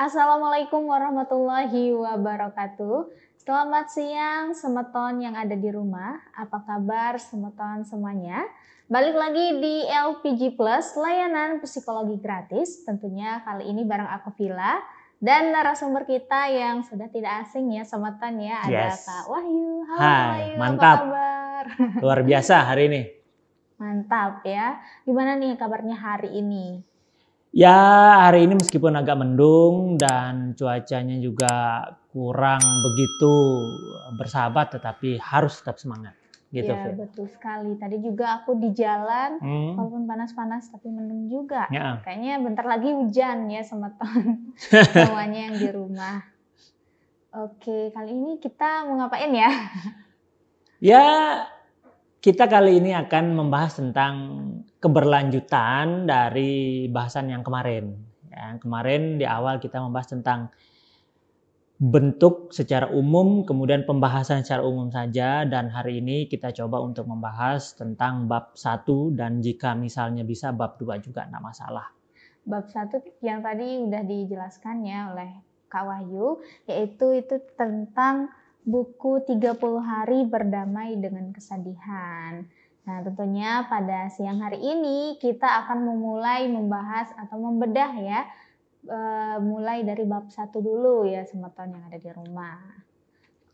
Assalamualaikum warahmatullahi wabarakatuh. Selamat siang semeton yang ada di rumah. Apa kabar semeton semuanya? Balik lagi di LPG Plus, layanan psikologi gratis. Tentunya kali ini bareng aku Villa dan narasumber kita yang sudah tidak asing ya semeton ya. Ada Kak Wahyu. Halo Kak Wahyu, mantap. apa kabar? Luar biasa hari ini. Mantap ya. Gimana nih kabarnya hari ini? Ya, hari ini meskipun agak mendung dan cuacanya juga kurang begitu bersahabat, tetapi harus tetap semangat. Gitu, Ya, betul sekali. Tadi juga aku di jalan, walaupun panas-panas tapi mendung juga. Ya. Kayaknya bentar lagi hujan ya semeton semuanya yang di rumah. Oke, kali ini kita mau ngapain ya? Ya, kita kali ini akan membahas tentang keberlanjutan dari bahasan yang kemarin. Yang kemarin di awal kita membahas tentang bentuk secara umum, kemudian pembahasan secara umum saja, dan hari ini kita coba untuk membahas tentang bab 1 dan jika misalnya bisa bab 2 juga enggak masalah. Bab 1 yang tadi udah dijelaskan ya oleh Kak Wahyu, yaitu itu tentang buku 30 hari berdamai dengan kesedihan. Nah, tentunya pada siang hari ini kita akan memulai membahas atau membedah ya, mulai dari bab 1 dulu ya semeton yang ada di rumah.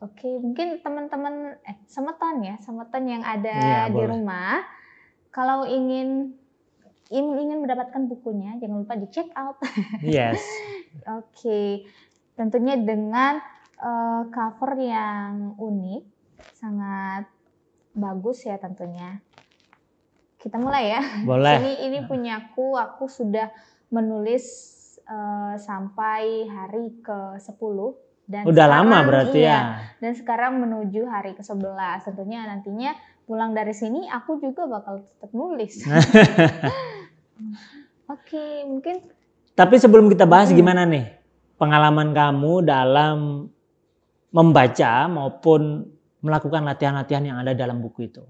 Oke, mungkin teman-teman semeton yang ada di rumah, kalau ingin mendapatkan bukunya jangan lupa di check out. Yes. Oke, tentunya dengan cover yang unik, sangat bagus ya tentunya. Kita mulai ya. Boleh. Ini punyaku, aku sudah menulis sampai hari ke-10 dan udah lama berarti ya. Dan sekarang menuju hari ke-11. Tentunya nantinya pulang dari sini aku juga bakal tetap nulis. Oke, mungkin. Tapi sebelum kita bahas gimana nih pengalaman kamu dalam membaca maupun melakukan latihan-latihan yang ada dalam buku itu.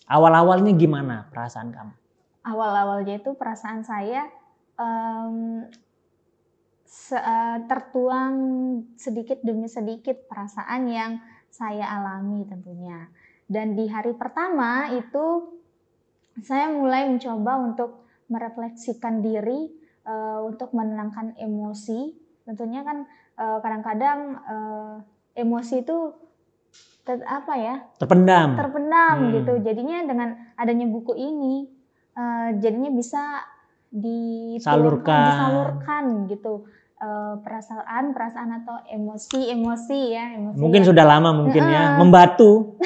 Awal-awalnya gimana perasaan kamu? Awal-awalnya itu perasaan saya tertuang sedikit demi sedikit perasaan yang saya alami tentunya. Dan di hari pertama itu saya mulai mencoba untuk merefleksikan diri, untuk menenangkan emosi. Tentunya kan kadang-kadang emosi itu terpendam gitu. Jadinya dengan adanya buku ini jadinya bisa disalurkan gitu, perasaan atau emosi ya, mungkin sudah lama mungkin ya membatu.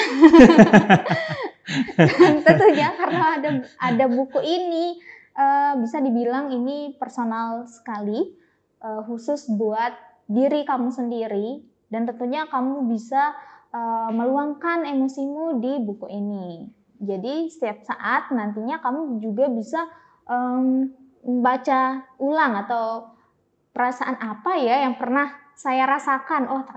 Tentunya karena ada buku ini bisa dibilang ini personal sekali, khusus buat diri kamu sendiri, dan tentunya kamu bisa meluangkan emosimu di buku ini. Jadi setiap saat nantinya kamu juga bisa membaca ulang atau perasaan apa ya yang pernah saya rasakan. Oh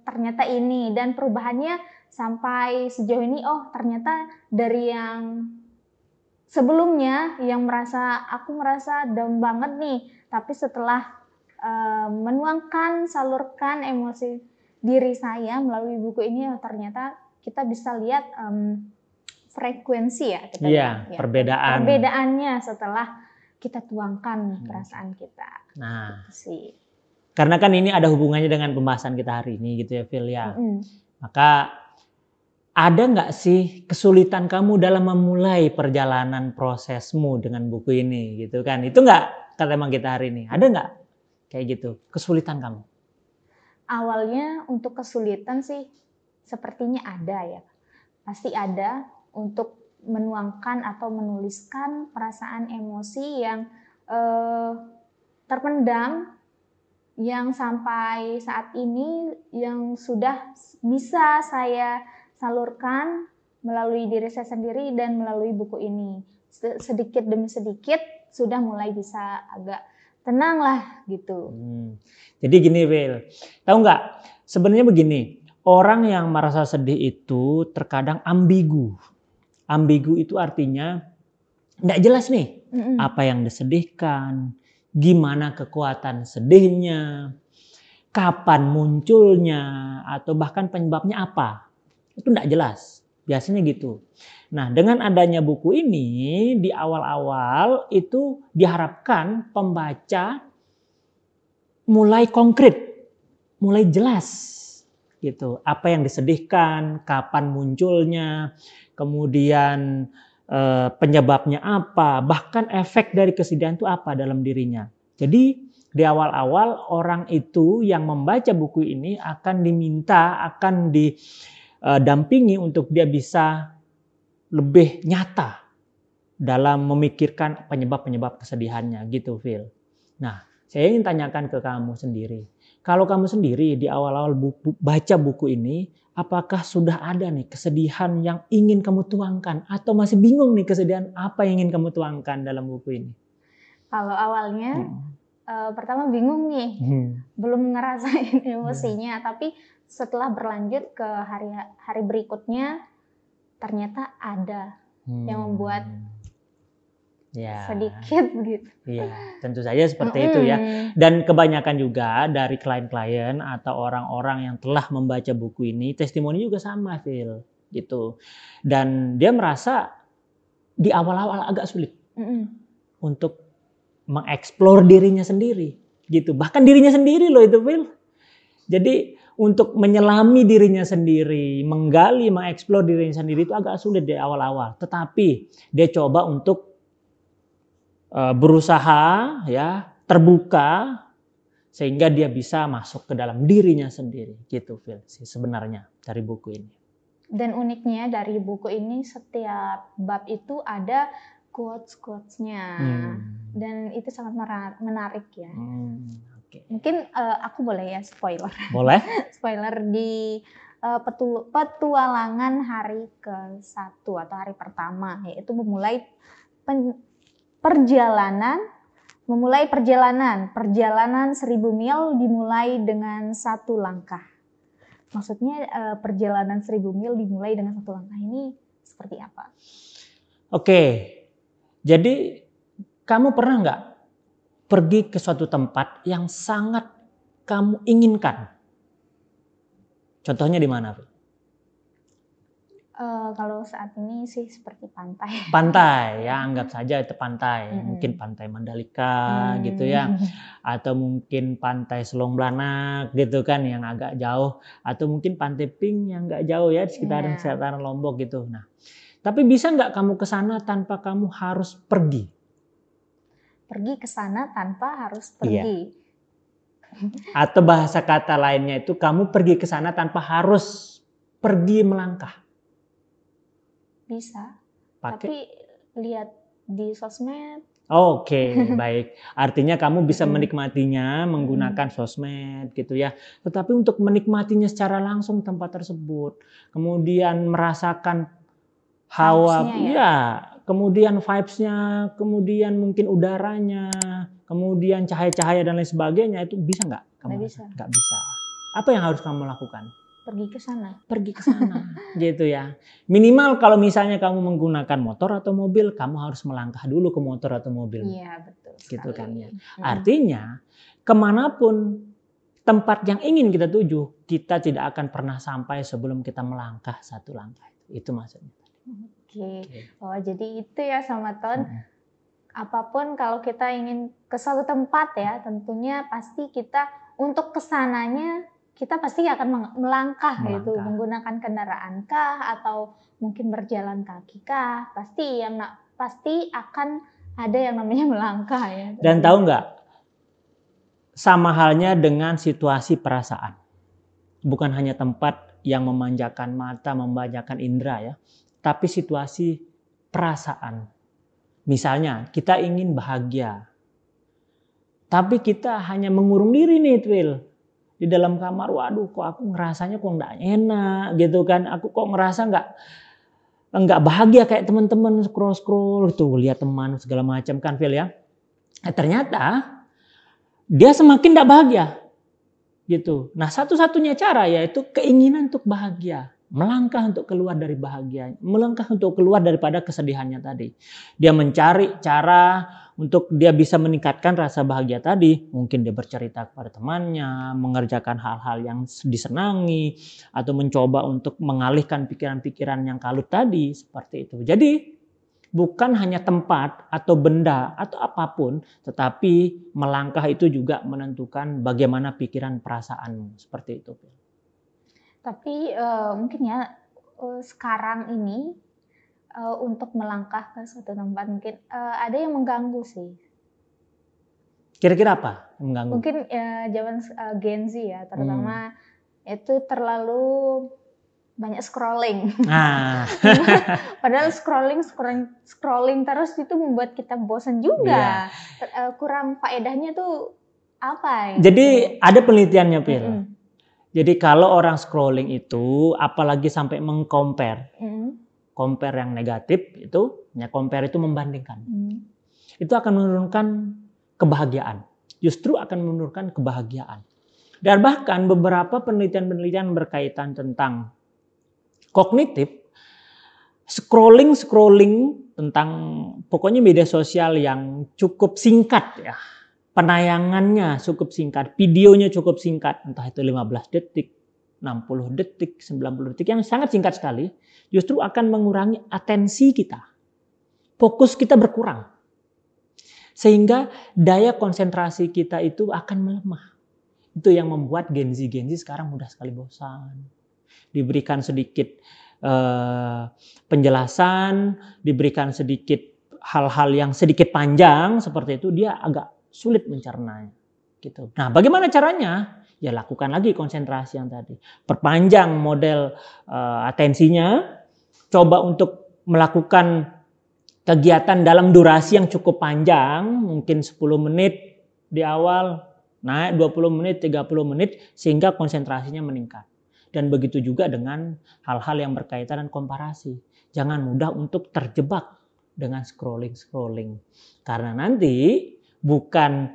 ternyata ini, dan perubahannya sampai sejauh ini. Oh ternyata dari yang sebelumnya yang aku merasa down banget nih, tapi setelah menuangkan, salurkan emosi diri saya melalui buku ini, ternyata kita bisa lihat frekuensi ya, perbedaannya setelah kita tuangkan perasaan kita. Nah, karena kan ini ada hubungannya dengan pembahasan kita hari ini gitu ya, Phil ya. Maka ada nggak sih kesulitan kamu dalam memulai perjalanan prosesmu dengan buku ini gitu kan? Itu nggak tema kita hari ini. Ada nggak kayak gitu kesulitan kamu? Awalnya untuk kesulitan sih sepertinya ada ya. Pasti ada untuk menuangkan atau menuliskan perasaan emosi yang terpendam, yang sampai saat ini yang sudah bisa saya salurkan melalui diri saya sendiri dan melalui buku ini. Sedikit demi sedikit sudah mulai bisa agak tenang lah gitu. Jadi gini Will, tahu nggak? Sebenarnya begini, orang yang merasa sedih itu terkadang ambigu. Ambigu itu artinya nggak jelas nih apa yang disedihkan, gimana kekuatan sedihnya, kapan munculnya atau bahkan penyebabnya apa. Itu tidak jelas. Biasanya gitu. Nah, dengan adanya buku ini di awal-awal itu diharapkan pembaca mulai konkret, mulai jelas gitu. Apa yang disedihkan, kapan munculnya, kemudian penyebabnya apa, bahkan efek dari kesedihan itu apa dalam dirinya. Jadi di awal-awal orang itu yang membaca buku ini akan diminta, akan didampingi untuk dia bisa lebih nyata dalam memikirkan penyebab-penyebab kesedihannya gitu, Phil. Nah, saya ingin tanyakan ke kamu sendiri. Kalau kamu sendiri di awal-awal baca buku ini, apakah sudah ada nih kesedihan yang ingin kamu tuangkan? Atau masih bingung nih kesedihan apa yang ingin kamu tuangkan dalam buku ini? Kalau awalnya, pertama bingung nih. Belum ngerasain emosinya. Tapi setelah berlanjut ke hari berikutnya, ternyata ada yang membuat sedikit gitu. Iya, tentu saja seperti itu ya. Dan kebanyakan juga dari klien-klien atau orang-orang yang telah membaca buku ini, testimoni juga sama, Phil, gitu. Dan dia merasa di awal-awal agak sulit untuk mengeksplor dirinya sendiri, gitu. Bahkan dirinya sendiri loh itu, Phil. Jadi untuk menyelami dirinya sendiri, menggali, mengeksplor dirinya sendiri itu agak sulit di awal-awal. Tetapi dia coba untuk berusaha ya terbuka sehingga dia bisa masuk ke dalam dirinya sendiri gitu, Phil, sih sebenarnya dari buku ini. Dan uniknya dari buku ini setiap bab itu ada quotes-quotesnya dan itu sangat menarik ya. Okay. Mungkin aku boleh ya spoiler. Boleh. Spoiler di petualangan hari ke-1 atau hari pertama, yaitu memulai perjalanan 1000 mil dimulai dengan 1 langkah. Maksudnya perjalanan 1000 mil dimulai dengan 1 langkah ini seperti apa? Oke, jadi kamu pernah nggak pergi ke suatu tempat yang sangat kamu inginkan? Contohnya di mana? Kalau saat ini sih seperti pantai. Pantai ya, anggap saja itu pantai. Mungkin pantai Mandalika gitu ya. Atau mungkin pantai Selong Blanak gitu kan yang agak jauh. Atau mungkin pantai Pink yang nggak jauh ya di sekitaran Lombok gitu. Nah, tapi bisa nggak kamu ke sana tanpa kamu harus pergi? Pergi ke sana tanpa harus pergi. Iya. Atau bahasa kata lainnya itu kamu pergi ke sana tanpa harus pergi melangkah. Bisa. Tapi lihat di sosmed. Oke, baik. Artinya kamu bisa menikmatinya menggunakan sosmed gitu ya. Tetapi untuk menikmatinya secara langsung tempat tersebut, kemudian merasakan hawa, kemudian vibes-nya, kemudian mungkin udaranya, kemudian cahaya-cahaya dan lain sebagainya, itu bisa nggak? Nggak bisa. Apa yang harus kamu lakukan? Pergi ke sana. Pergi ke sana, gitu ya. Minimal kalau misalnya kamu menggunakan motor atau mobil, kamu harus melangkah dulu ke motor atau mobil. Iya, betul. Gitu kan ya. Artinya, kemanapun tempat yang ingin kita tuju, kita tidak akan pernah sampai sebelum kita melangkah 1 langkah. Itu maksudnya. Oke. Oh, jadi itu ya sama Ton. Apapun kalau kita ingin ke suatu tempat ya, tentunya pasti kita untuk kesananya kita pasti akan melangkah gitu, menggunakan kendaraan kah atau mungkin berjalan kaki kah, pasti akan ada yang namanya melangkah ya. Dan tahu nggak, sama halnya dengan situasi perasaan, bukan hanya tempat yang memanjakan mata, memanjakan indera ya, tapi situasi perasaan. Misalnya kita ingin bahagia, tapi kita hanya mengurung diri nih, Twil. Di dalam kamar, waduh kok aku ngerasanya kok nggak enak gitu kan. Aku kok ngerasa nggak bahagia kayak teman-teman, scroll tuh lihat teman segala macam kan, Phil ya. Ternyata dia semakin nggak bahagia gitu. Nah, satu-satunya cara yaitu keinginan untuk bahagia, melangkah untuk keluar dari bahagia, melangkah untuk keluar daripada kesedihannya tadi. Dia mencari cara untuk dia bisa meningkatkan rasa bahagia tadi. Mungkin dia bercerita kepada temannya, mengerjakan hal-hal yang disenangi, atau mencoba untuk mengalihkan pikiran-pikiran yang kalut tadi, seperti itu. Jadi bukan hanya tempat atau benda atau apapun, tetapi melangkah itu juga menentukan bagaimana pikiran perasaanmu, seperti itu. Tapi mungkin ya sekarang ini untuk melangkah ke suatu tempat mungkin ada yang mengganggu sih. Kira-kira apa yang mengganggu? Mungkin zaman Gen Z ya terutama itu terlalu banyak scrolling. Nah, Padahal scrolling terus itu membuat kita bosan juga. Kurang faedahnya tuh apa? Jadi ada penelitiannya, Pil. Jadi kalau orang scrolling itu, apalagi sampai meng-compare, compare yang negatif itu, ya compare itu membandingkan. Itu akan menurunkan kebahagiaan. Justru akan menurunkan kebahagiaan. Dan bahkan beberapa penelitian-penelitian berkaitan tentang kognitif, scrolling tentang pokoknya media sosial yang cukup singkat ya. Penayangannya cukup singkat, videonya cukup singkat, entah itu 15 detik, 60 detik, 90 detik yang sangat singkat sekali, justru akan mengurangi atensi kita. Fokus kita berkurang. Sehingga daya konsentrasi kita itu akan melemah. Itu yang membuat Gen Z sekarang mudah sekali bosan. Diberikan sedikit penjelasan, diberikan sedikit hal-hal yang sedikit panjang seperti itu, dia agak sulit mencernanya. Gitu. Nah, bagaimana caranya? Ya lakukan lagi konsentrasi yang tadi. Perpanjang model atensinya, coba untuk melakukan kegiatan dalam durasi yang cukup panjang, mungkin 10 menit di awal, naik 20 menit, 30 menit, sehingga konsentrasinya meningkat. Dan begitu juga dengan hal-hal yang berkaitan dengan komparasi. Jangan mudah untuk terjebak dengan scrolling. Karena nanti bukan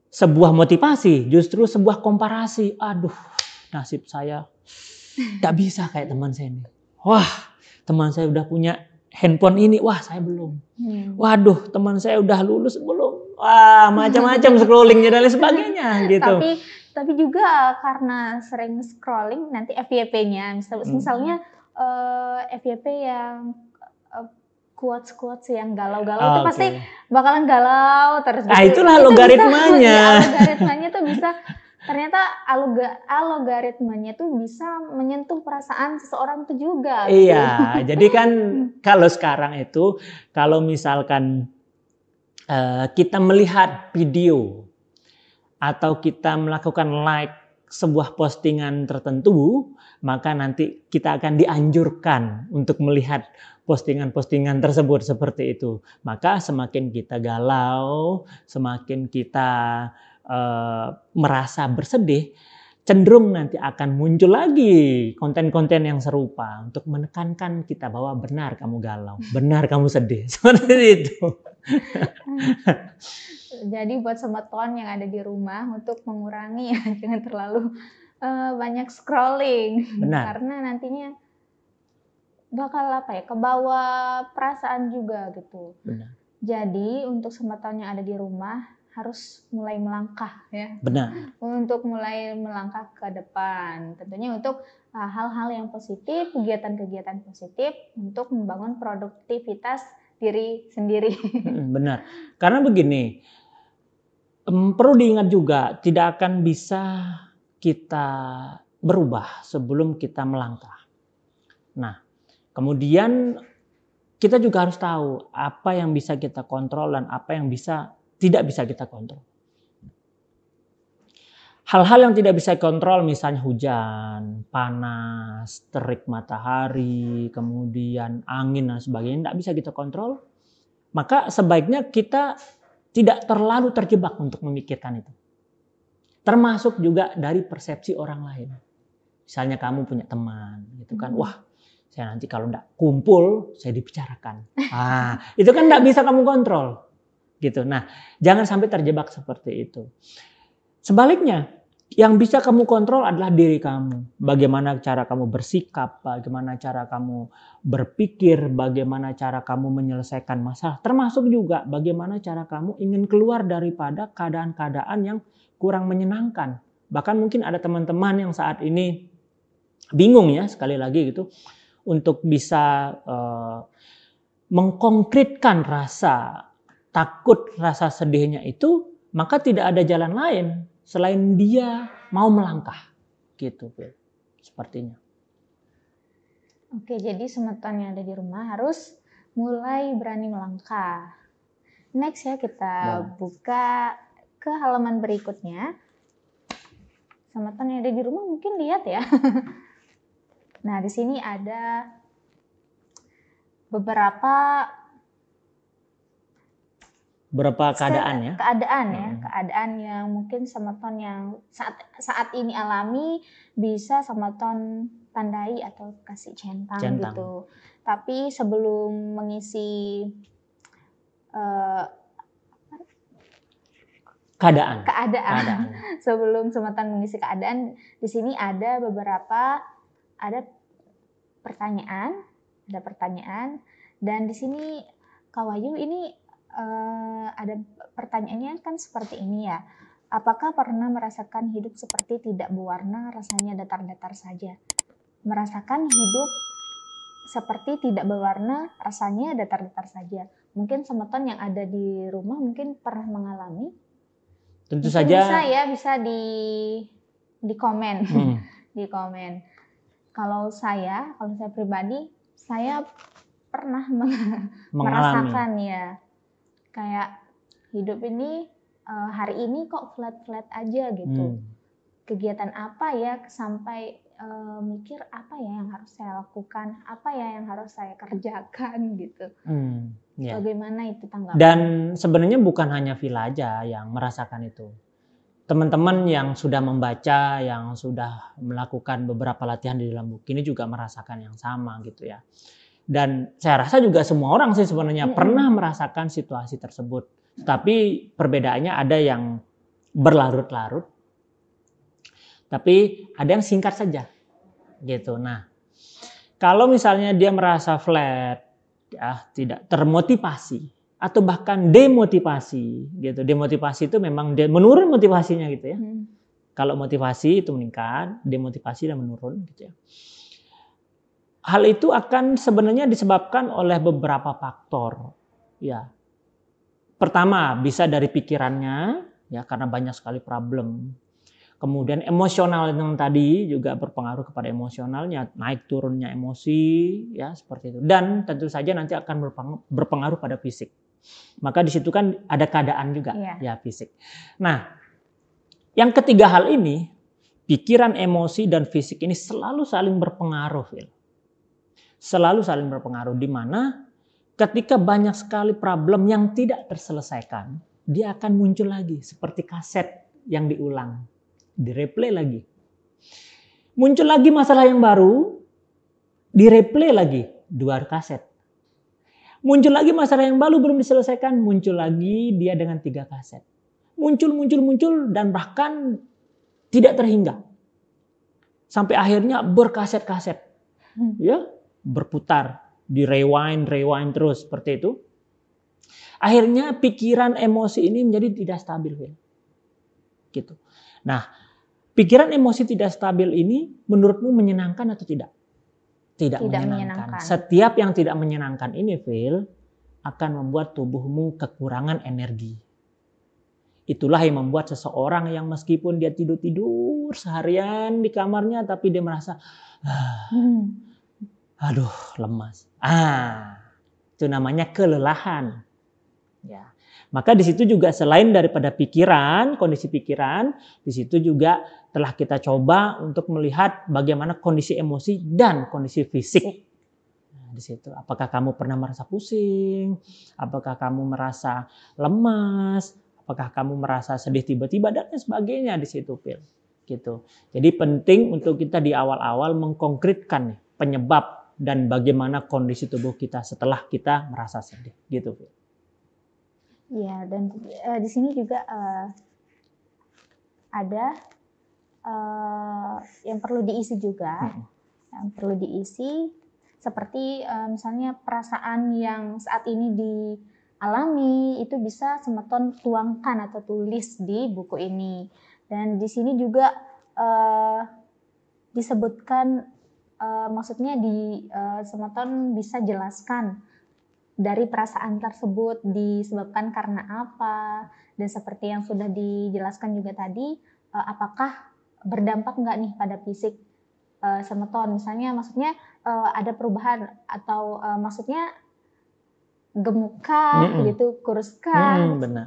sebuah motivasi, justru sebuah komparasi. Aduh, nasib saya gak bisa kayak teman saya ini. Wah, teman saya udah punya handphone ini, wah saya belum. Waduh, teman saya udah lulus belum. Wah, macam-macam scrollingnya dan lain sebagainya gitu. Tapi juga karena sering scrolling nanti FYP-nya misalnya FYP yang quotes yang galau-galau itu pasti bakalan galau terus. Nah, itulah logaritmanya. Logaritmanya tuh bisa ternyata algoritmanya tuh bisa menyentuh perasaan seseorang itu juga. Iya, jadi kan kalau sekarang itu kalau misalkan kita melihat video atau kita melakukan like sebuah postingan tertentu, maka nanti kita akan dianjurkan untuk melihat postingan-postingan tersebut seperti itu. Maka semakin kita galau, semakin kita merasa bersedih, cenderung nanti akan muncul lagi konten-konten yang serupa untuk menekankan kita bahwa benar kamu galau, benar kamu sedih, seperti itu. Jadi buat sobat Ton yang ada di rumah untuk mengurangi ya, jangan terlalu banyak scrolling. Benar. Karena nantinya bakal kebawa perasaan juga gitu. Benar. Jadi untuk sobat Ton yang ada di rumah harus mulai melangkah ya. Benar. Untuk mulai melangkah ke depan. Tentunya untuk hal-hal yang positif, kegiatan-kegiatan positif untuk membangun produktivitas diri sendiri. Benar. Karena begini, perlu diingat juga tidak akan bisa kita berubah sebelum kita melangkah. Nah, kemudian kita juga harus tahu apa yang bisa kita kontrol dan apa yang tidak bisa kita kontrol. Hal-hal yang tidak bisa kontrol misalnya hujan, panas, terik matahari, kemudian angin dan sebagainya tidak bisa kita kontrol. Maka sebaiknya kita tidak terlalu terjebak untuk memikirkan itu. Termasuk juga dari persepsi orang lain. Misalnya kamu punya teman gitu kan, wah saya nanti kalau tidak kumpul saya dibicarakan. Itu kan tidak bisa kamu kontrol. Gitu. Nah, jangan sampai terjebak seperti itu. Sebaliknya, Yang bisa kamu kontrol adalah diri kamu. Bagaimana cara kamu bersikap, bagaimana cara kamu berpikir, bagaimana cara kamu menyelesaikan masalah. Termasuk juga bagaimana cara kamu ingin keluar daripada keadaan-keadaan yang kurang menyenangkan. Bahkan mungkin ada teman-teman yang saat ini bingung ya, sekali lagi gitu, untuk bisa mengkonkretkan rasa takut, rasa sedihnya itu, maka tidak ada jalan lain selain dia mau melangkah, gitu, sepertinya. Oke, jadi semeton yang ada di rumah harus mulai berani melangkah. Next ya, kita buka ke halaman berikutnya. Semeton yang ada di rumah mungkin lihat ya. Nah, di sini ada beberapa keadaan ya. Keadaan yang mungkin semeton yang saat ini alami bisa semeton tandai atau kasih centang gitu. Tapi sebelum mengisi keadaan. Sebelum semeton mengisi keadaan, di sini ada pertanyaan dan di sini Kak Wahyu ini ada pertanyaannya kan seperti ini ya. Apakah pernah merasakan hidup seperti tidak berwarna, rasanya datar-datar saja? Merasakan hidup seperti tidak berwarna, rasanya datar-datar saja. Mungkin semeton yang ada di rumah mungkin pernah mengalami. Tentu mungkin saja bisa di komen. Di komen. Kalau saya pribadi, saya pernah merasakan ya. Kayak hidup ini hari ini kok flat-flat aja gitu. Kegiatan apa ya sampai mikir apa ya yang harus saya lakukan, apa ya yang harus saya kerjakan gitu. Ya. Bagaimana itu tanggapan? Dan sebenarnya bukan hanya Villa aja yang merasakan itu. Teman-teman yang sudah membaca, yang sudah melakukan beberapa latihan di dalam buku ini juga merasakan yang sama gitu ya. Dan saya rasa juga semua orang sih sebenarnya pernah merasakan situasi tersebut. Tapi perbedaannya ada yang berlarut-larut, tapi ada yang singkat saja, gitu. Nah, kalau misalnya dia merasa flat, ya tidak termotivasi atau bahkan demotivasi, gitu. Demotivasi itu memang menurun motivasinya, gitu ya. Kalau motivasi itu meningkat, demotivasi dan menurun, gitu ya. Hal itu akan sebenarnya disebabkan oleh beberapa faktor. Ya. Pertama, bisa dari pikirannya, ya karena banyak sekali problem. Kemudian emosional yang tadi juga berpengaruh kepada emosionalnya, naik turunnya emosi, ya seperti itu. Dan tentu saja nanti akan berpengaruh pada fisik. Maka di situ kan ada keadaan juga, ya fisik. Nah, yang ketiga hal ini, pikiran, emosi, dan fisik ini selalu saling berpengaruh, Phil. Selalu saling berpengaruh, di mana ketika banyak sekali problem yang tidak terselesaikan, dia akan muncul lagi seperti kaset yang diulang, direplay lagi. Muncul lagi masalah yang baru, direplay lagi 2 kaset. Muncul lagi masalah yang baru belum diselesaikan, muncul lagi dia dengan 3 kaset. Muncul dan bahkan tidak terhingga. Sampai akhirnya berkaset-kaset. Ya, berputar, di rewind terus seperti itu. Akhirnya pikiran, emosi ini menjadi tidak stabil, gitu. Nah, pikiran, emosi tidak stabil ini menurutmu menyenangkan atau tidak? Tidak menyenangkan. Setiap yang tidak menyenangkan ini, Phil, akan membuat tubuhmu kekurangan energi. Itulah yang membuat seseorang yang meskipun dia tidur seharian di kamarnya, tapi dia merasa aduh, lemas. Itu namanya kelelahan. Ya. Maka di situ juga selain daripada pikiran, kondisi pikiran, di situ juga telah kita coba untuk melihat bagaimana kondisi emosi dan kondisi fisik. Nah, di situ apakah kamu pernah merasa pusing? Apakah kamu merasa lemas? Apakah kamu merasa sedih tiba-tiba dan sebagainya di situ, Phil. Gitu. Jadi penting untuk kita di awal-awal mengkonkretkan penyebab dan bagaimana kondisi tubuh kita setelah kita merasa sedih, gitu. Iya, dan di sini juga ada yang perlu diisi juga. Yang perlu diisi seperti misalnya perasaan yang saat ini dialami itu bisa Semeton tuangkan atau tulis di buku ini. Dan di sini juga disebutkan, maksudnya Semeton bisa jelaskan dari perasaan tersebut disebabkan karena apa, dan seperti yang sudah dijelaskan juga tadi, apakah berdampak nggak nih pada fisik Semeton, misalnya maksudnya ada perubahan atau maksudnya gemuk gitu, kurus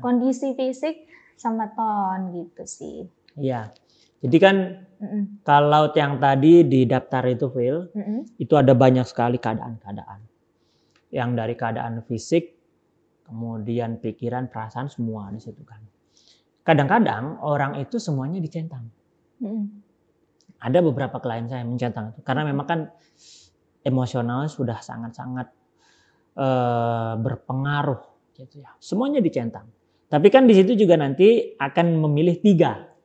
kondisi fisik Semeton gitu sih. Iya. Jadi kan kalau yang tadi di daftar itu, Phil, itu ada banyak sekali keadaan-keadaan. Yang dari keadaan fisik, kemudian pikiran, perasaan, semua di situ kan. Kadang-kadang orang itu semuanya dicentang. Ada beberapa klien saya mencentang itu karena memang kan emosional sudah sangat-sangat berpengaruh gitu ya. Semuanya dicentang. Tapi kan di situ juga nanti akan memilih 3.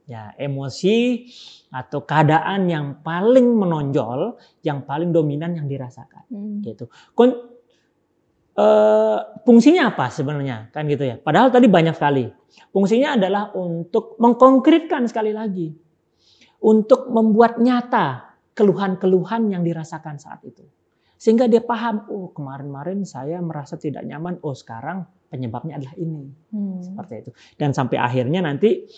Ya, emosi atau keadaan yang paling menonjol, yang paling dominan yang dirasakan gitu. Fungsinya apa sebenarnya kan gitu ya. Padahal tadi banyak sekali. Fungsinya adalah untuk mengkonkretkan sekali lagi. Untuk membuat nyata keluhan-keluhan yang dirasakan saat itu. Sehingga dia paham, oh kemarin-kemarin saya merasa tidak nyaman, oh sekarang penyebabnya adalah ini. Seperti itu. Dan sampai akhirnya nanti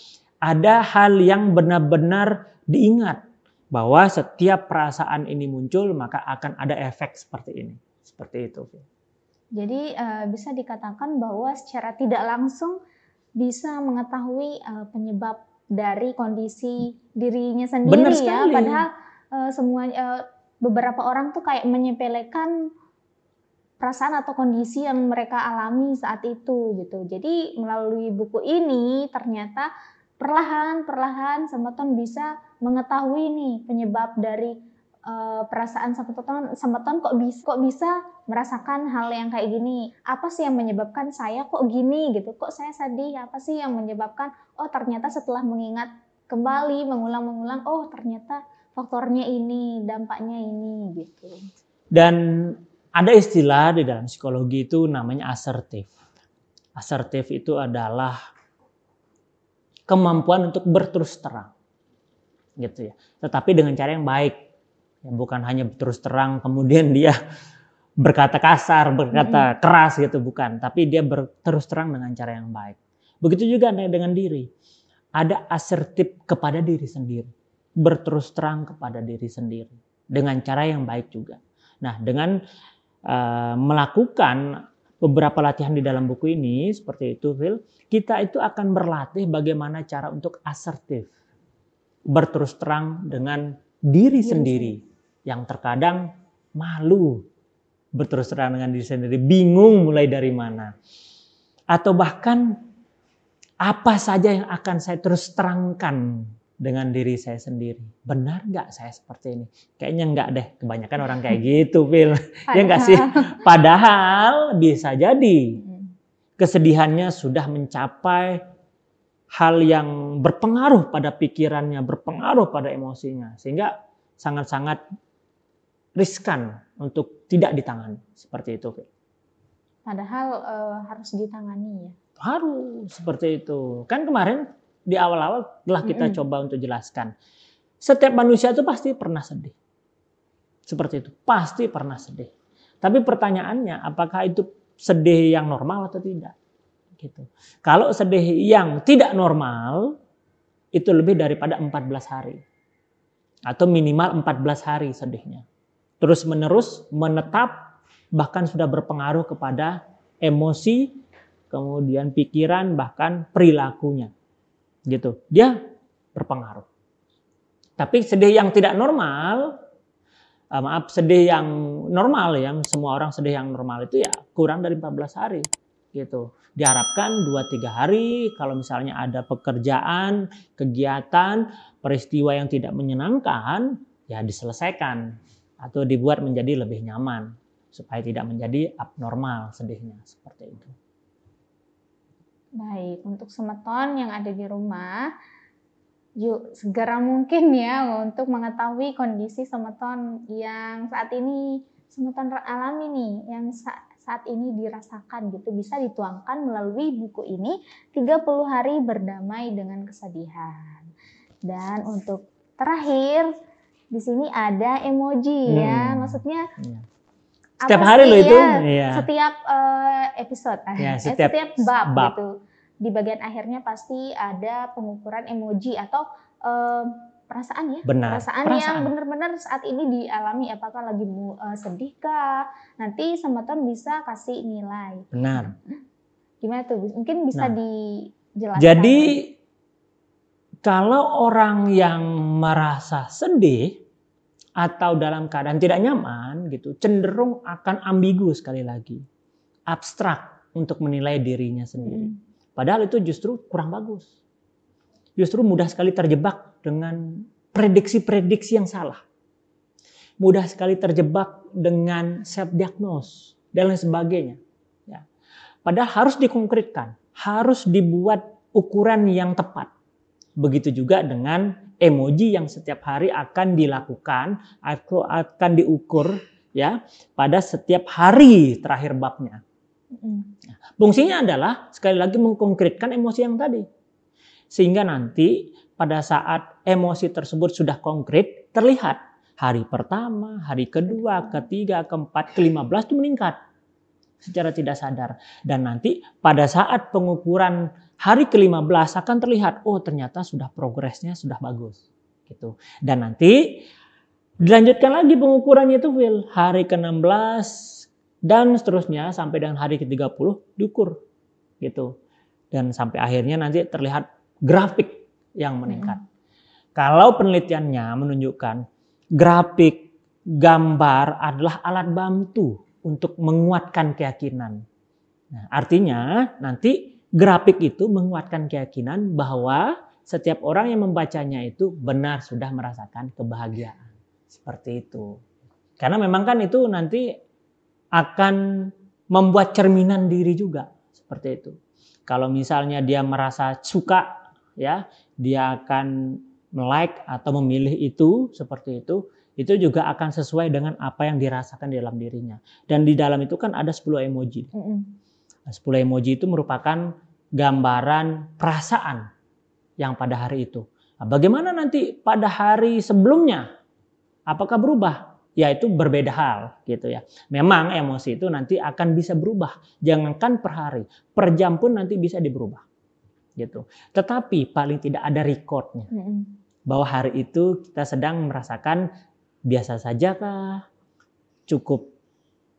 ada hal yang benar-benar diingat. Bahwa setiap perasaan ini muncul, maka akan ada efek seperti ini. Seperti itu. Jadi bisa dikatakan bahwa secara tidak langsung bisa mengetahui penyebab dari kondisi dirinya sendiri ya. Padahal beberapa orang tuh kayak menyepelekan perasaan atau kondisi yang mereka alami saat itu gitu. Jadi melalui buku ini ternyata perlahan-perlahan Semeton bisa mengetahui nih penyebab dari perasaan Semeton kok bisa merasakan hal yang kayak gini. Apa sih yang menyebabkan saya kok gini gitu? Kok saya sedih? Apa sih yang menyebabkan? Oh ternyata setelah mengingat kembali, mengulang-mengulang, oh ternyata faktornya ini, dampaknya ini gitu. Dan ada istilah di dalam psikologi itu namanya asertif. Asertif itu adalah kemampuan untuk berterus terang, gitu ya. Tetapi dengan cara yang baik, ya, bukan hanya berterus terang kemudian dia berkata kasar, berkata keras gitu, bukan. Tapi dia berterus terang dengan cara yang baik. Begitu juga dengan diri. Ada asertif kepada diri sendiri, berterus terang kepada diri sendiri dengan cara yang baik juga. Nah, dengan melakukan beberapa latihan di dalam buku ini seperti itu, Phil, kita itu akan berlatih bagaimana cara untuk asertif, berterus terang dengan diri sendiri yang terkadang malu berterus terang dengan diri sendiri, bingung mulai dari mana, atau bahkan apa saja yang akan saya terus terangkan dengan diri saya sendiri. Benar nggak saya seperti ini? Kayaknya nggak deh. Kebanyakan orang kayak gitu, Phil. Ya nggak sih? Padahal bisa jadi kesedihannya sudah mencapai hal yang berpengaruh pada pikirannya, berpengaruh pada emosinya. Sehingga sangat-sangat riskan untuk tidak ditangani. Seperti itu, Phil. Padahal harus ditangani ya? Harus, seperti itu. Kan kemarin di awal-awal telah kita coba untuk jelaskan. Setiap manusia itu pasti pernah sedih. Seperti itu. Pasti pernah sedih. Tapi pertanyaannya apakah itu sedih yang normal atau tidak? Gitu. Kalau sedih yang tidak normal itu lebih daripada 14 hari. Atau minimal 14 hari sedihnya. Terus menerus menetap bahkan sudah berpengaruh kepada emosi, kemudian pikiran, bahkan perilakunya. Gitu, dia berpengaruh. Tapi sedih yang tidak normal, sedih yang normal, yang semua orang sedih yang normal itu ya kurang dari 14 hari. Gitu. Diharapkan 2-3 hari kalau misalnya ada pekerjaan, kegiatan, peristiwa yang tidak menyenangkan, ya diselesaikan atau dibuat menjadi lebih nyaman supaya tidak menjadi abnormal sedihnya, seperti itu. Baik, untuk Semeton yang ada di rumah, Yuk segera mungkin ya untuk mengetahui kondisi semeton yang saat ini semeton alami nih, yang saat ini dirasakan gitu, bisa dituangkan melalui buku ini 30 hari berdamai dengan kesedihan. Dan untuk terakhir di sini ada emoji ya, maksudnya setiap hari loh itu, setiap episode, setiap bab gitu. Di bagian akhirnya pasti ada pengukuran emoji atau perasaan ya, perasaan yang benar-benar saat ini dialami, apakah lagi sedih kah, nanti semeton bisa kasih nilai. Benar. Gimana tuh? Mungkin bisa dijelaskan. Jadi kalau orang yang merasa sedih atau dalam keadaan tidak nyaman gitu, cenderung akan ambigu sekali lagi, abstrak untuk menilai dirinya sendiri. Padahal itu justru kurang bagus. Justru mudah sekali terjebak dengan prediksi-prediksi yang salah. Mudah sekali terjebak dengan self-diagnose dan lain sebagainya. Ya. Padahal harus dikonkretkan, harus dibuat ukuran yang tepat. Begitu juga dengan emoji yang setiap hari akan dilakukan atau akan diukur ya pada setiap hari terakhir babnya. Fungsinya adalah sekali lagi mengkonkretkan emosi yang tadi. Sehingga nanti pada saat emosi tersebut sudah konkret, terlihat hari pertama, hari kedua, ketiga, keempat, ke-15 itu meningkat secara tidak sadar. Dan nanti pada saat pengukuran hari ke-15 akan terlihat, oh ternyata sudah progresnya sudah bagus. Gitu. Dan nanti dilanjutkan lagi pengukurannya itu, Phil. Hari ke-16 dan seterusnya sampai dengan hari ke-30 diukur gitu. Dan sampai akhirnya nanti terlihat grafik yang meningkat. Kalau penelitiannya menunjukkan grafik gambar adalah alat bantu untuk menguatkan keyakinan. Nah, artinya nanti grafik itu menguatkan keyakinan bahwa setiap orang yang membacanya itu benar sudah merasakan kebahagiaan. Seperti itu. Karena memang kan itu nanti akan membuat cerminan diri juga seperti itu. Kalau misalnya dia merasa suka, ya, dia akan like atau memilih itu seperti itu juga akan sesuai dengan apa yang dirasakan di dalam dirinya. Dan di dalam itu kan ada 10 emoji. 10 emoji itu merupakan gambaran perasaan yang pada hari itu. Nah, bagaimana nanti pada hari sebelumnya? Apakah berubah? Ya itu berbeda hal gitu ya. Memang emosi itu nanti akan bisa berubah. Jangankan per hari, per jam pun nanti bisa diberubah. Gitu. Tetapi paling tidak ada recordnya. Bahwa hari itu kita sedang merasakan biasa saja kah? Cukup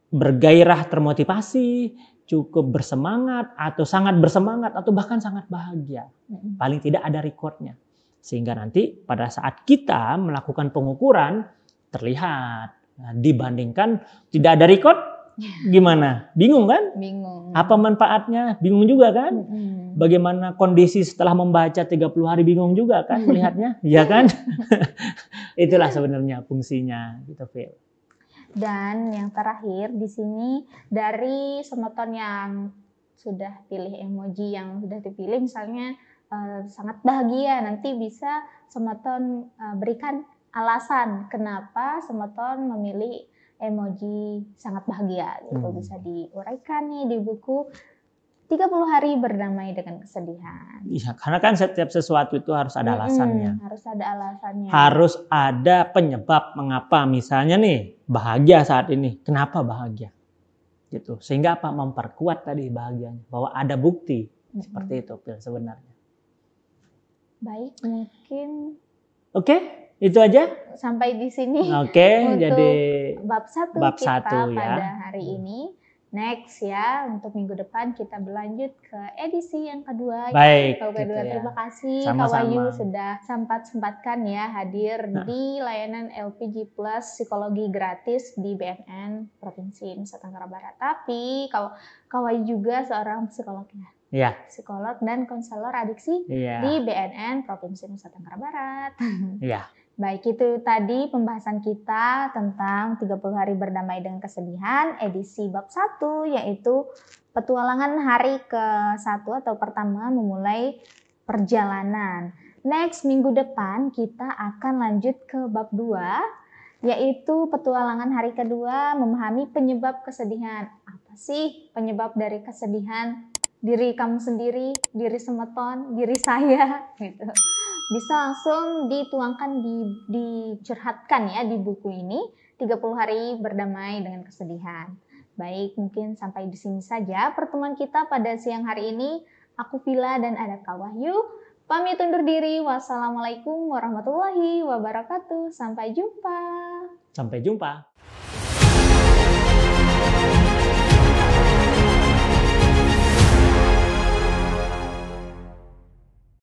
bergairah, termotivasi, cukup bersemangat atau sangat bersemangat atau bahkan sangat bahagia. Paling tidak ada recordnya. Sehingga nanti pada saat kita melakukan pengukuran terlihat. Nah, dibandingkan tidak ada record, gimana? Bingung kan? Bingung. Apa manfaatnya? Bingung juga kan? Bagaimana kondisi setelah membaca 30 hari, bingung juga kan melihatnya? Ya kan? Itulah sebenarnya fungsinya gitu, Phil. Dan yang terakhir di sini dari semeton yang sudah pilih emoji yang sudah dipilih misalnya sangat bahagia, nanti bisa semeton berikan alasan kenapa semeton memilih emoji sangat bahagia gitu. Bisa diuraikan nih di buku 30 hari berdamai dengan kesedihan. Iya, karena kan setiap sesuatu itu harus ada alasannya. Harus ada alasannya. Harus ada penyebab mengapa. Misalnya nih, bahagia saat ini. Kenapa bahagia? Gitu. Sehingga apa? Memperkuat tadi bahagianya. Bahwa ada bukti. Seperti itu sebenarnya. Baik, mungkin Oke, itu aja. Sampai di sini. Oke, jadi bab 1 kita pada hari ini. Next ya, untuk minggu depan kita berlanjut ke edisi yang kedua. Baik. Gitu ya. Terima kasih Kak Wahyu sudah sempatkan ya hadir di layanan LPG Plus Psikologi Gratis di BNN Provinsi Nusa Tenggara Barat. Tapi Kak Wahyu juga seorang psikolog ya. Iya. Psikolog dan konselor adiksi di BNN Provinsi Nusa Tenggara Barat. Iya. Baik, itu tadi pembahasan kita tentang 30 hari berdamai dengan kesedihan edisi bab 1, yaitu petualangan hari ke-1 atau pertama memulai perjalanan. Next, minggu depan kita akan lanjut ke bab 2, yaitu petualangan hari kedua, memahami penyebab kesedihan. Apa sih penyebab dari kesedihan? Diri kamu sendiri, diri semeton, diri saya, gitu. Bisa langsung dituangkan, dicurhatkan ya di buku ini, 30 hari berdamai dengan kesedihan. Baik, mungkin sampai di sini saja pertemuan kita pada siang hari ini. Aku Vila dan ada Kak Wahyu. Pamit undur diri. Wassalamualaikum warahmatullahi wabarakatuh. Sampai jumpa. Sampai jumpa.